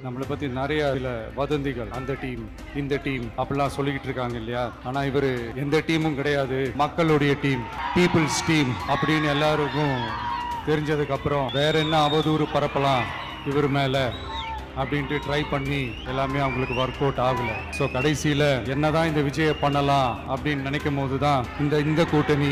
நம்மளை பத்தி நிறைய சில வதந்திகள், அந்த டீம் இந்த டீம் அப்படிலாம் சொல்லிக்கிட்டு இருக்காங்க இல்லையா. ஆனா இவரு எந்த டீமும் கிடையாது, மக்களுடைய டீம், பீப்புள்ஸ் டீம் அப்படின்னு எல்லாருக்கும் தெரிஞ்சதுக்கு அப்புறம் வேற என்ன அவதூறு பரப்பலாம் இவர் மேல அப்படின்ட்டு ட்ரை பண்ணி எல்லாமே அவங்களுக்கு ஒர்க் அவுட் ஆகல. ஸோ கடைசியில் என்னதான் இந்த விஜயை பண்ணலாம் அப்படின்னு நினைக்கும் போது தான் இந்த கூட்டணி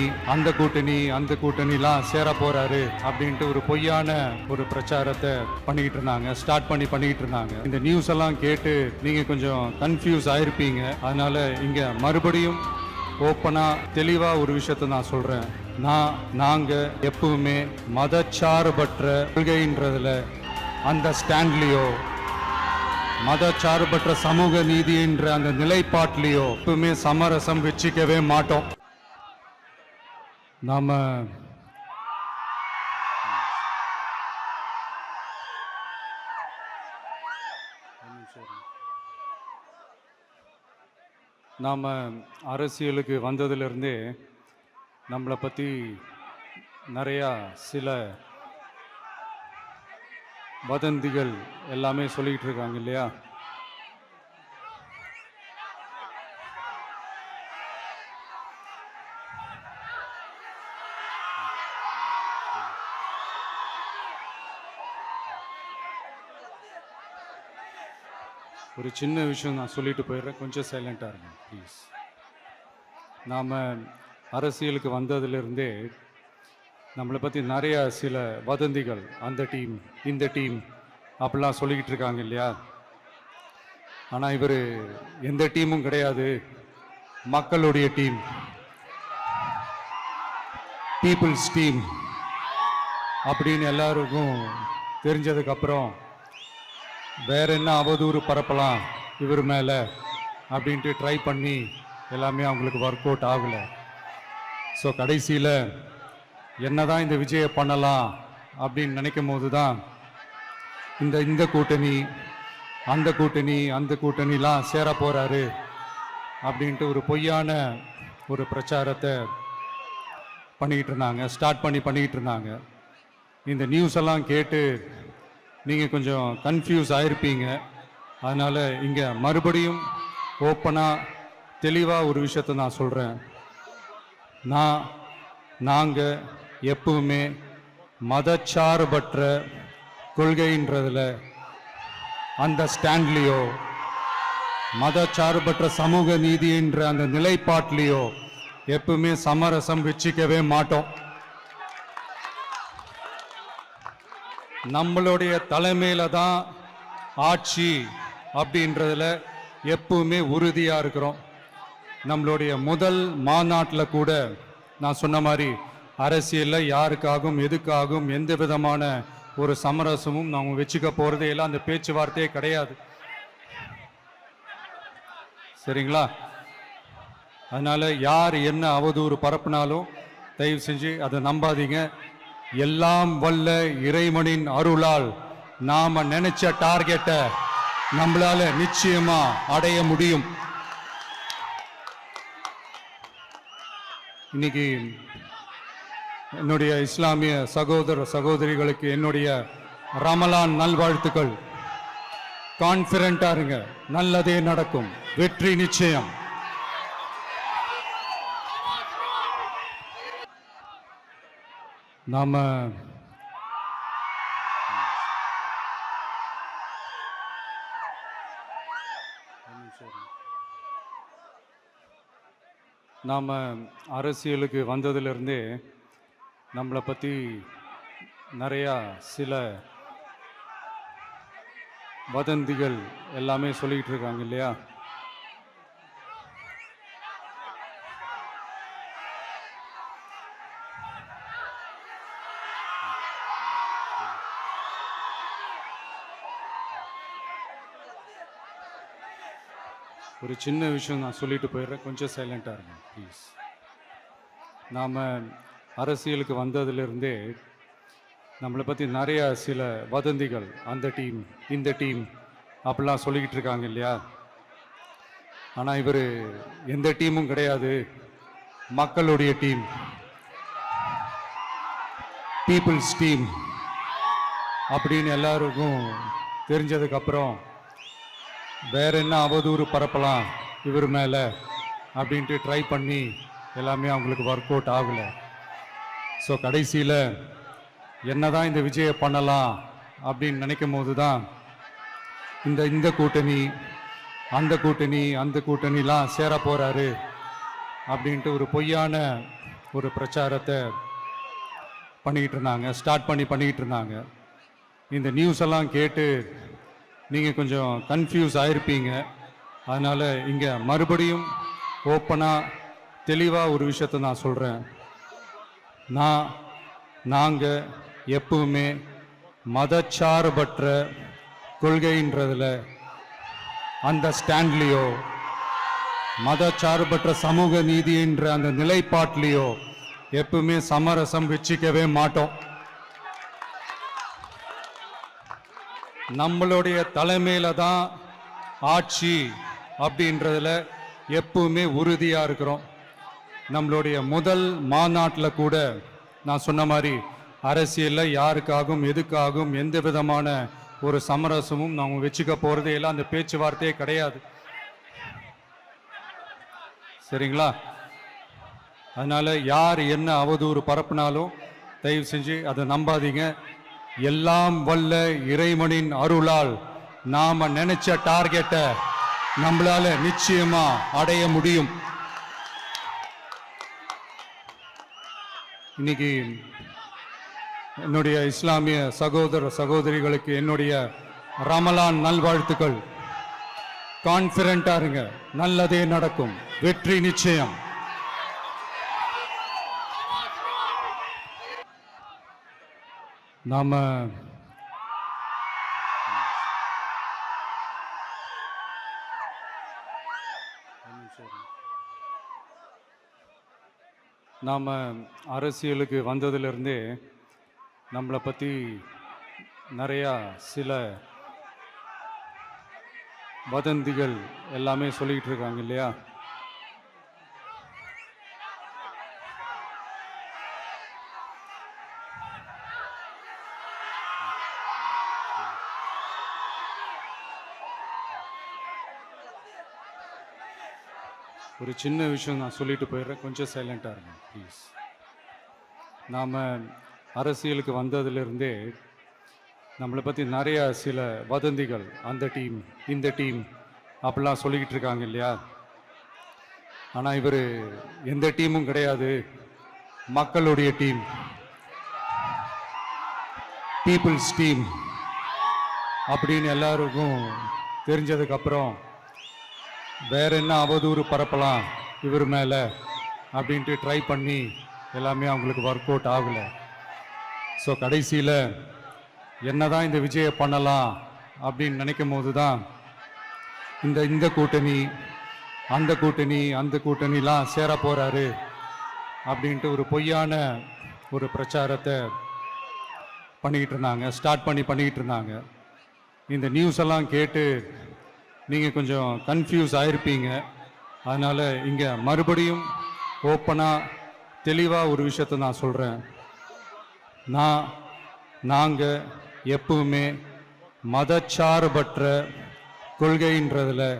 அந்த கூட்டணிலாம் சேர போறாரு அப்படின்ட்டு ஒரு பொய்யான ஒரு பிரச்சாரத்தை பண்ணிக்கிட்டு இருந்தாங்க. இந்த நியூஸ் எல்லாம் கேட்டு நீங்க கொஞ்சம் கன்ஃபியூஸ் ஆயிருப்பீங்க. அதனால இங்க மறுபடியும் ஓப்பனா தெளிவா ஒரு விஷயத்த நான் சொல்றேன். நாங்க எப்பவுமே மதச்சார்பற்ற கொள்கைன்றதுல அந்த ஸ்டாண்ட்லியோ மதச்சார்பற்ற சமூக நீதி என்ற அந்த நிலைப்பாட்டிலையோ எப்பவுமே சமரசம் வச்சுக்கவே மாட்டோம். நாம அரசியலுக்கு வந்ததிலிருந்தே நம்மளை பற்றி நிறையா சில வதந்திகள் எல்லாமே சொல்லிக்கிட்டு இருக்காங்க இல்லையா. ஒரு சின்ன விஷயம் நான் சொல்லிட்டு போயிடுறேன், கொஞ்சம் சைலண்டாக இருங்க ப்ளீஸ். நாம் அரசியலுக்கு வந்ததிலிருந்தே நம்மளை பற்றி நிறைய சில வதந்திகள், அந்த டீம் இந்த டீம் அப்படிலாம் சொல்லிக்கிட்டு இருக்காங்க இல்லையா. ஆனால் இவர் எந்த டீமும் கிடையாது, மக்களுடைய டீம், பீப்புள்ஸ் டீம் அப்படின்னு எல்லாருக்கும் தெரிஞ்சதுக்கப்புறம் வேற என்ன அவதூறு பரப்பலாம் இவர் மேலே அப்படின்ட்டு ட்ரை பண்ணி எல்லாமே அவங்களுக்கு ஒர்க் அவுட் ஆகலை. ஸோ கடைசியில் என்னதான் இந்த விஜயை பண்ணலாம் அப்படின்னு நினைக்கும் போது தான் இந்த கூட்டணி அந்த கூட்டணிலாம் சேர போறாரு அப்படின்ட்டு ஒரு பொய்யான ஒரு பிரச்சாரத்தை பண்ணிக்கிட்டு இருந்தாங்க. இந்த நியூஸ் எல்லாம் கேட்டு நீங்கள் கொஞ்சம் கன்ஃபியூஸ் ஆயிருப்பீங்க. அதனால் இங்கே மறுபடியும் ஓப்பனாக தெளிவாக ஒரு விஷயத்த நான் சொல்கிறேன். நாங்கள் எப்பவுமே மதச்சார்பற்ற கொள்கைன்றதுல அந்த ஸ்டாண்ட்லியோ மதச்சார்பற்ற சமூக நீதி என்ற அந்த நிலைப்பாட்டிலையோ எப்பவுமே சமரசம் வச்சுக்கவே மாட்டோம். நம்மளுடைய தலைமையில தான் ஆட்சி அப்படின்றதுல எப்பவுமே உறுதியா இருக்கிறோம். நம்மளுடைய முதல் மாநாட்டில் கூட நான் சொன்ன மாதிரி அரசியலில் யாருக்காகவும் எதுக்காகவும் எந்த விதமான ஒரு சமரசமும் நாம் வச்சுக்க போகிறதே இல்லை, அந்த பேச்சுவார்த்தையே கிடையாது. சரிங்களா? அதனால் யார் என்ன அவதூறு பரப்புனாலும் தயவு செஞ்சு அதை நம்பாதீங்க. எல்லாம் வல்ல இறைவனின் அருளால் நாம் நினைச்ச டார்கெட்டை நம்மளால நிச்சயமா அடைய முடியும். இன்னைக்கு என்னுடைய இஸ்லாமிய சகோதர சகோதரிகளுக்கு என்னுடைய ரமலான் நல்வாழ்த்துக்கள். கான்ஃபிடென்ட்டா இருங்க, நல்லதே நடக்கும், வெற்றி நிச்சயம். நாம் அரசியலுக்கு வந்ததிலிருந்தே நம்மளை பற்றி நிறையா சில வதந்திகள் எல்லாமே சொல்லிக்கிட்டு இருக்காங்க இல்லையா. ஒரு சின்ன விஷயம் நான் சொல்லிட்டு போயிடுறேன், கொஞ்சம் சைலண்டாக இருங்க ப்ளீஸ். நாம் அரசியலுக்கு வந்ததிலிருந்தே நம்மளை பற்றி நிறைய சில வதந்திகள், அந்த டீம் இந்த டீம் அப்படிலாம் சொல்லிக்கிட்டு இருக்காங்க இல்லையா. ஆனால் இவர் எந்த டீமும் கிடையாது, மக்களுடைய டீம், பீப்புள்ஸ் டீம் அப்படின்னு எல்லாருக்கும் தெரிஞ்சதுக்கப்புறம் வேற என்ன அவதூறு பரப்பலாம் இவர் மேலே அப்படின்ட்டு ட்ரை பண்ணி எல்லாமே அவங்களுக்கு ஒர்க் அவுட் ஆகலை. ஸோ கடைசியில் என்னதான் இந்த விஜயை பண்ணலாம் அப்படின்னு நினைக்கும் போது தான் இந்த கூட்டணி அந்த கூட்டணிலாம் சேர போகிறாரு அப்படின்ட்டு ஒரு பொய்யான ஒரு பிரச்சாரத்தை பண்ணிக்கிட்டு இருந்தாங்க. இந்த நியூஸ் எல்லாம் கேட்டு நீங்கள் கொஞ்சம் கன்ஃபியூஸ் ஆயிருப்பீங்க. அதனால் இங்கே மறுபடியும் ஓப்பனாக தெளிவாக ஒரு விஷயத்தை நான் சொல்கிறேன். நாங்கள் எப்பவுமே மதச்சார்பற்ற கொள்கைன்றதில் அந்த ஸ்டாண்ட்லேயோ மதச்சார்பற்ற சமூக நீதின்ற அந்த நிலைப்பாட்டிலையோ எப்பவுமே சமரசம் வச்சிக்கவே மாட்டோம். நம்மளுடைய தலைமையில தான் ஆட்சி அப்படின்றதுல எப்பவுமே உறுதியா இருக்கிறோம். நம்மளுடைய முதல் மாநாட்டில் கூட நான் சொன்ன மாதிரி அரசியலில் யாருக்காகவும் எதுக்காகவும் எந்த விதமான ஒரு சமரசமும் நம்ம வச்சுக்க போறதே இல்லை. அந்த பேச்சுவார்த்தையே கிடையாது. சரிங்களா? அதனால யார் என்ன அவதூறு பரப்புனாலும் தயவு செஞ்சு அதை நம்பாதீங்க. எல்லாம் வல்ல இறைவனின் அருளால் நாம நினைச்ச டார்கெட்டை நம்மளால நிச்சயமா அடைய முடியும். இன்னைக்கு என்னுடைய இஸ்லாமிய சகோதர சகோதரிகளுக்கு என்னுடைய ரமலான் நல்வாழ்த்துக்கள். கான்ஃபிடென்ட்டா இருங்க, நல்லதே நடக்கும், வெற்றி நிச்சயம். நாம அரசியலுக்கு வந்ததிலிருந்தே நம்மளை பற்றி நிறையா சில வதந்திகள் எல்லாமே சொல்லிக்கிட்டு இருக்காங்க இல்லையா? ஒரு சின்ன விஷயம் நான் சொல்லிட்டு போயிடுறேன், கொஞ்சம் சைலண்டாக இருங்க ப்ளீஸ். நாம் அரசியலுக்கு வந்ததிலிருந்தே நம்மளை பற்றி நிறையா சில வதந்திகள், அந்த டீம் இந்த டீம் அப்படிலாம் சொல்லிக்கிட்டு இருக்காங்க இல்லையா? ஆனால் இவர் எந்த டீமும் கிடையாது, மக்களுடைய டீம், பீப்புள்ஸ் டீம் அப்படின்னு எல்லாருக்கும் தெரிஞ்சதுக்கப்புறம் வேற என்ன அவதூறு பரப்பலாம் இவர் மேலே அப்படின்ட்டு ட்ரை பண்ணி எல்லாமே அவங்களுக்கு ஒர்க் அவுட் ஆகலை. ஸோ கடைசியில் என்னதான் இந்த விஜயை பண்ணலாம் அப்படின்னு நினைக்கும் போது தான் இந்த கூட்டணி அந்த கூட்டணிலாம் சேர போகிறாரு அப்படின்ட்டு ஒரு பொய்யான ஒரு பிரச்சாரத்தை பண்ணிக்கிட்டு இருந்தாங்க. இந்த நியூஸ் எல்லாம் கேட்டு நீங்கள் கொஞ்சம் கன்ஃபியூஸ் ஆயிருப்பீங்க. அதனால் இங்கே மறுபடியும் ஓப்பனாக தெளிவாக ஒரு விஷயத்தை நான் சொல்கிறேன். நாங்கள் எப்பவுமே மதச்சார்பற்ற கொள்கைன்றதில்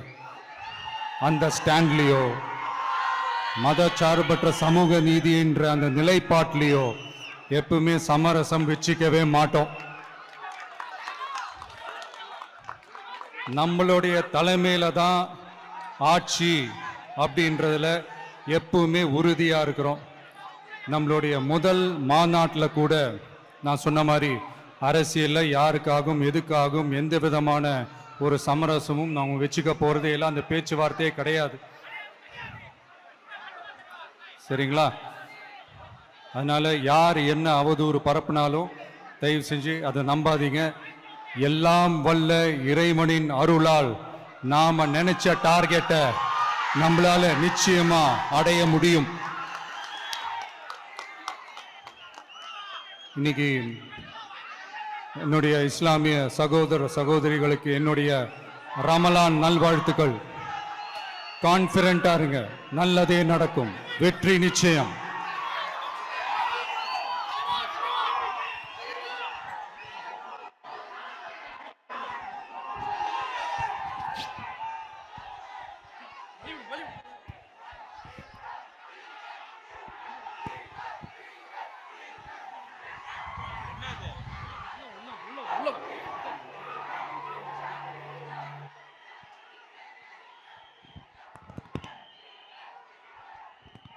அந்த ஸ்டாண்ட்லேயோ மதச்சார்பற்ற சமூக நீதின்ற அந்த நிலைப்பாட்டிலையோ எப்பவுமே சமரசம் வச்சிக்கவே மாட்டோம். நம்மளுடைய தலைமையில தான் ஆட்சி அப்படின்றதுல எப்பவுமே உறுதியா இருக்கிறோம். நம்மளுடைய முதல் மாநாட்டில் கூட நான் சொன்ன மாதிரி அரசியலில் யாருக்காகவும் எதுக்காகவும் எந்த விதமான ஒரு சமரசமும் நம்ம வச்சுக்க போறதே இல்லை. அந்த பேச்சுவார்த்தையே கிடையாது. சரிங்களா? அதனால யார் என்ன அவதூறு பரப்புனாலும் தயவு செஞ்சு அதை நம்பாதீங்க. எல்லாம் வல்ல இறைவனின் அருளால் நாம நினைச்ச டார்கெட்டை நம்மளால நிச்சயமா அடைய முடியும். இன்னைக்கு என்னுடைய இஸ்லாமிய சகோதர சகோதரிகளுக்கு என்னுடைய ரமலான் நல்வாழ்த்துக்கள். கான்ஃபிடென்ட்டா இருங்க, நல்லதே நடக்கும், வெற்றி நிச்சயம்.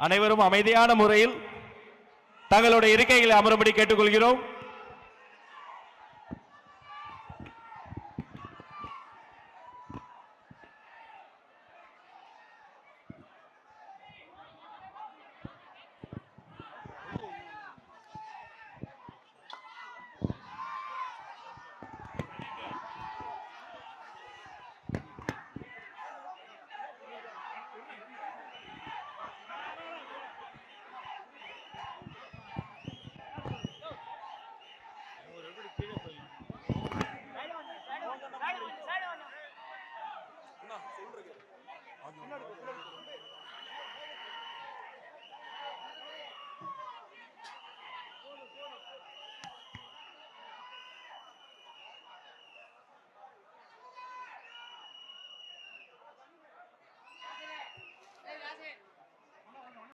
அனைவரும் அமைதியான முறையில் தங்களுடைய இருக்கைகளை அமரும்படி கேட்டுக்கொள்கிறோம்.